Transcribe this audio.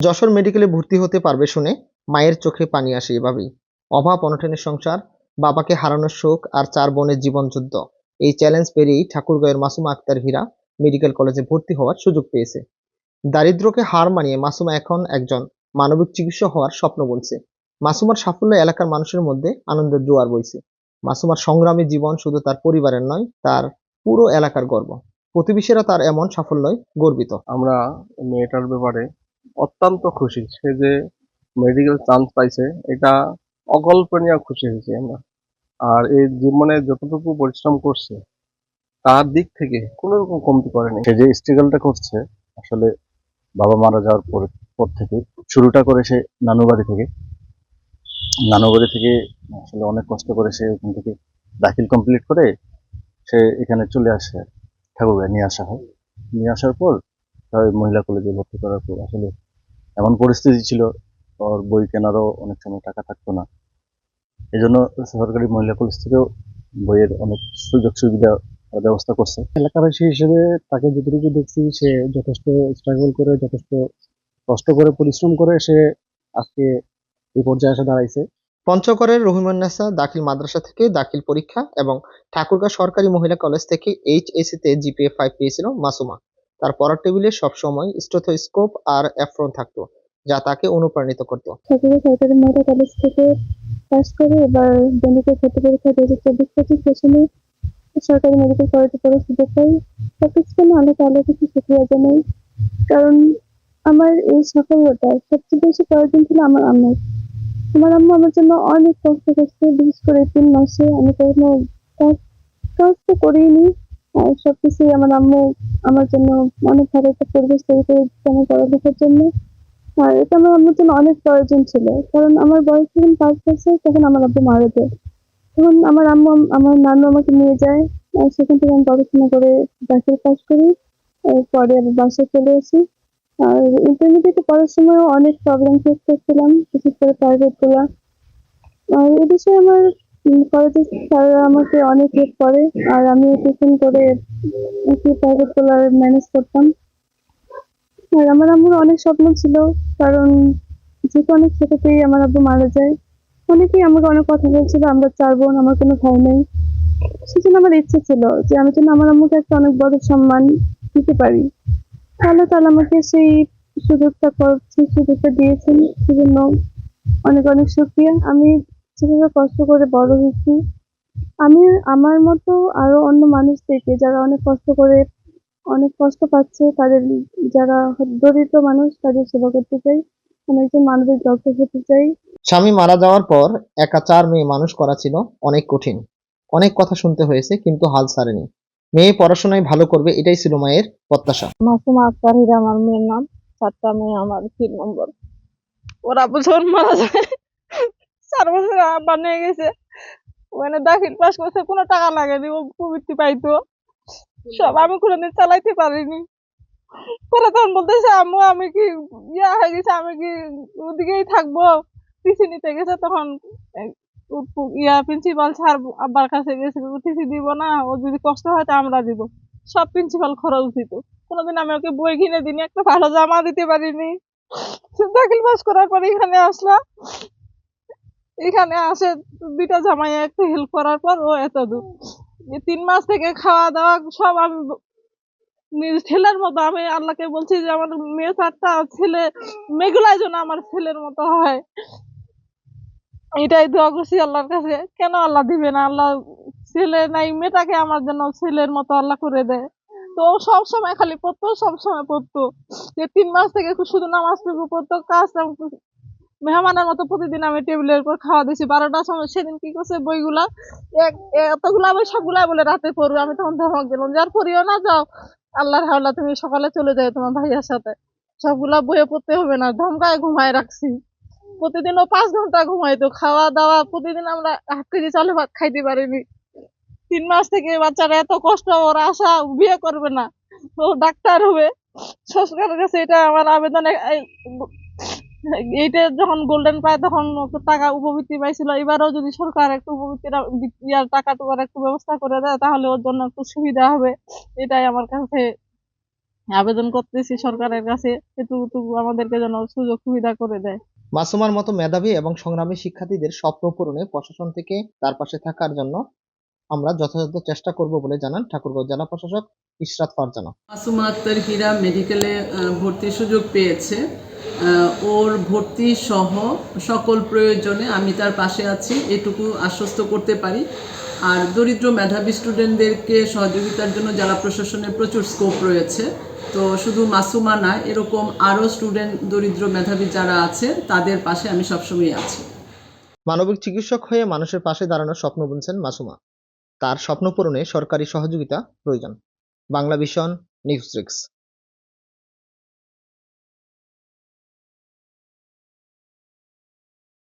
যশোর মেডিকেলে ভর্তি হতে পারবে শুনে মায়ের চোখে পানি আসে এভাবেই। অভাব অনটনের সংসার, বাবাকে হারানোর শোক আর 4 বোনের জীবনযুদ্ধ। এই চ্যালেঞ্জ পেরিয়েই ঠাকুরগাঁওয়ের মাসুমা আক্তার হীরা মেডিকেল কলেজে ভর্তি হওয়ার সুযোগ পেয়েছে। দারিদ্র্যকে হার মানিয়ে মাসুমা এখন একজন মানবিক চিকিৎসক হওয়ার স্বপ্ন বলছে। মাসুমার সাফল্য এলাকার মানুষের মধ্যে আনন্দের জোয়ার বইছে। মাসুমার সংগ্রামী জীবন শুধু তার পরিবারের নয়, তার পুরো এলাকার গর্ব। প্রতিবেশীরা তার এমন সাফল্যই গর্বিত। আমরা মেয়েটার ব্যাপারে অত্যন্ত খুশি। সে যে মেডিকেল চান্স পাইছে এটা অকল্পনীয় খুশি হয়েছি আমরা। আর এই জীবনে যতটুকু পরিশ্রম করছে তার দিক থেকে কোনো রকম কমতি করেনি। সে যে স্ট্রাগলটা করছে আসলে বাবা মারা যাওয়ার পর থেকে শুরুটা করে সে নানু বাড়ি থেকে আসলে অনেক কষ্ট করে সে ওখান থেকে দাখিল কমপ্লিট করে সে এখানে চলে আসে। ঠাকুরগাঁয়ে নিয়ে আসা হয়। নিয়ে আসার পর তার মহিলা কলেজে ভর্তি করার পর আসলে এমন পরিস্থিতি ছিল, ওর বই কেনারও অনেক সময় টাকা থাকতো না। এই জন্য সরকারি মহিলা কলেজ থেকেও বইয়ের অনেক সুযোগ সুবিধা ব্যবস্থা করছে। এলাকাবাসী হিসেবে তাকে যতটুকু দেখছি সে যথেষ্ট স্ট্রাগল করে, যথেষ্ট কষ্ট করে, পরিশ্রম করে সে আজকে এই পর্যায়ে এসে দাঁড়াইছে। পঞ্চগড়ের রহিমুন্নেসা দাখিল মাদ্রাসা থেকে দাখিল পরীক্ষা এবং ঠাকুরগাঁও সরকারি মহিলা কলেজ থেকে এইচএসসি-তে জিপিএ 5 পেয়েছিল মাসুমা। তার পড়ার টেবিলে সবসময় স্টেথোস্কোপ আর অ্যাপ্রন থাকতো, যা তাকে অনুপ্রাণিত করত। ঠাকুরগাঁও সরকারি মহিলা কলেজ থেকে পাশ করে এবার গণিতের ভর্তি পরীক্ষা 2024-25 সেশনে সরকারি মেডিকেল কলেজে পড়ার সুযোগ পাই। সবকিছু জন্য অনেক আলো কিছু শুক্রিয়া জানাই, কারণ আমার এই সফলতা সবচেয়ে বেশি প্রয়োজন ছিল আমার আম্মুর। আমার আম্মু আমার জন্য অনেক কষ্ট করছে, বিশেষ করে 3 মাসে আমি কোনো কাজ কাজ তো করিনি। আর সবকিছুই আমার আম্মু আমার জন্য অনেক ভালো একটা পরিবেশ তৈরি করে দিচ্ছে আমার পড়ালেখার জন্য। আর এটা আমার আম্মুর জন্য অনেক প্রয়োজন ছিল, কারণ আমার বয়স যখন 5 বছর তখন আমার আব্বু মারা যায়। তখন আমার আম্মু আমার নানু আমাকে নিয়ে যায়। আর সেখান থেকে আমি পড়াশোনা করে দাখিল পাস করি। এরপরে আমি বাসায় চলে আসি। আর ইন্টারমিডিয়েটে পড়ার সময়ও অনেক প্রবলেম ফেস করছিলাম, বিশেষ করে প্রাইভেট গুলা। আর এ বিষয়ে আমার কলেজের স্যাররা আমাকে অনেক হেল্প করে। আর আমি টিউশন করে প্রাইভেট গুলা ম্যানেজ করতাম। আর আমার আম্মুর অনেক স্বপ্ন ছিল, কারণ যেহেতু অনেক ছোটতেই আমার আব্বু মারা যায়। অনেকেই আমাকে অনেক কথা বলছিল, আমরা 4 বোন, আমার কোনো ভাই নেই। সেজন্য আমার ইচ্ছে ছিল যে আমি যেন আমার আম্মুকে একটা অনেক বড় সম্মান দিতে পারি। আল্লাহ তাআলা আমাকে সেই সুযোগটা দিয়েছেন, সেজন্য অনেক অনেক শুকরিয়া। আমি যেভাবে কষ্ট করে বড় হয়েছি, আমি আমার মতো আরো অন্য মানুষদেরকে যারা অনেক কষ্ট পাচ্ছে, তাদের যারা দরিদ্র মানুষ তাদের সেবা করতে চাই। আমি একজন মানবিক ডক্টর হতে চাই। স্বামী মারা যাওয়ার পর একা 4 মেয়ে মানুষ করা ছিল অনেক কঠিন। অনেক কথা শুনতে হয়েছে, কিন্তু হাল ছাড়েনি। মেয়ে পড়াশোনায় ভালো করবে, এটাই ছিল মায়ের প্রত্যাশা। মাসুমা আক্তার হীরা আমার মেয়ের নাম। 4টা মেয়ে আমার 3 নম্বর। ওরা যখন মারা যায় 4 বছর আব্বা নিয়ে গেছে, ওখানে দাখিল পাস করছে, কোনো টাকা লাগেনি, ও প্রবৃত্তি পাইতো সব, আমি কোনোদিন চালাইতে পারিনি। পরে তখন বলতেছে আম্মু আমি কি হয়ে গেছে, আমি কি ওদিকেই থাকবো, টিসি নিতে গেছে। তখন প্রিন্সিপাল স্যার আব্বার কাছে গেছে, টিসি দিব না, ও যদি কষ্ট হয় তা আমরা দিব, সব প্রিন্সিপাল খরচ দিত। কোনোদিন আমি ওকে বই কিনে দিনি, একটা ভালো জামা দিতে পারিনি। দাখিল পাস করার পরে এখানে আসলাম, এখানে আসে 2টা জামাই একটু হেল্প করার পর ও এত দূর। 3 মাস থেকে খাওয়া দাওয়া সব আমি নিজ ছেলের মতো, আমি আল্লাহকে বলছি যে আমার মেয়ে 4টা ছেলে, মেয়েগুলাই যেন আমার ছেলের মতো হয়, এটাই দোয়া করছি আল্লাহর কাছে। কেন আল্লাহ দিবে না? আল্লাহ ছেলে নাই, মেয়েটাকে আমার জন্য ছেলের মতো আল্লাহ করে দেয়। তো সব সময় খালি পড়তো, সব সময় পড়তো। যে 3 মাস থেকে শুধু নামাজটুকু পড়তো, কাজ মেহমানের মতো প্রতিদিন আমি টেবিলের উপর খাওয়া দিয়েছি। 12টার সময় সেদিন কি করছে, বইগুলা এতগুলা বই সবগুলা বলে রাতে পড়বে। আমি তখন ধমক দিলাম, যার পড়িও না, যাও, আল্লাহর হাওলা, তুমি সকালে চলে যাও তোমার ভাইয়ার সাথে, সবগুলা বইয়ে পড়তে হবে না। ধমকায় ঘুমায় রাখছি। প্রতিদিন ও 5 ঘন্টা ঘুমাইতো। খাওয়া দাওয়া প্রতিদিন আমরা 1 কেজি চালে ভাত খাইতে পারিনি। 3 মাস থেকে বাচ্চারা এত কষ্ট, ওর আশা বিয়ে করবে না, ও ডাক্তার হবে। সরকারের কাছে এটা আমার আবেদন। এইটা যখন গোল্ডেন পায় তখন টাকা উপবৃত্তি পাইছিল, এবারও যদি সরকার একটু উপবৃত্তির টাকা টুকার একটু ব্যবস্থা করে দেয় তাহলে ওর জন্য একটু সুবিধা হবে। এটাই আমার কাছে আবেদন করতেছি সরকারের কাছে এটুকু আমাদেরকে যেন সুযোগ সুবিধা করে দেয়। মাসুমার মতো মেধাবী এবং সংগ্রামী শিক্ষার্থীদের স্বপ্ন পূরণে প্রশাসন থেকে তার পাশে থাকার জন্য আমরা যথাযথ চেষ্টা করব বলে জানান ঠাকুরগাঁও জেলা প্রশাসক ইশরাত ফারজানা। মাসুমা আক্তার হীরা মেডিকেলে ভর্তির সুযোগ পেয়েছে। ওর ভর্তি সহ সকল প্রয়োজনে আমি তার পাশে আছি, এটুকু আশ্বস্ত করতে পারি। আর দরিদ্র মেধাবী স্টুডেন্টদেরকে সহযোগিতার জন্য জেলা প্রশাসনের প্রচুর স্কোপ রয়েছে। তো শুধু মাসুমা না, এরকম আরও স্টুডেন্ট দরিদ্র মেধাবী যারা আছে তাদের পাশে আমি সবসময় আছি। মানবিক চিকিৎসক হয়ে মানুষের পাশে দাঁড়ানোর স্বপ্ন বুনছেন মাসুমা। তার স্বপ্ন পূরণে সরকারি সহযোগিতা প্রয়োজন। Bangla vision, news 6।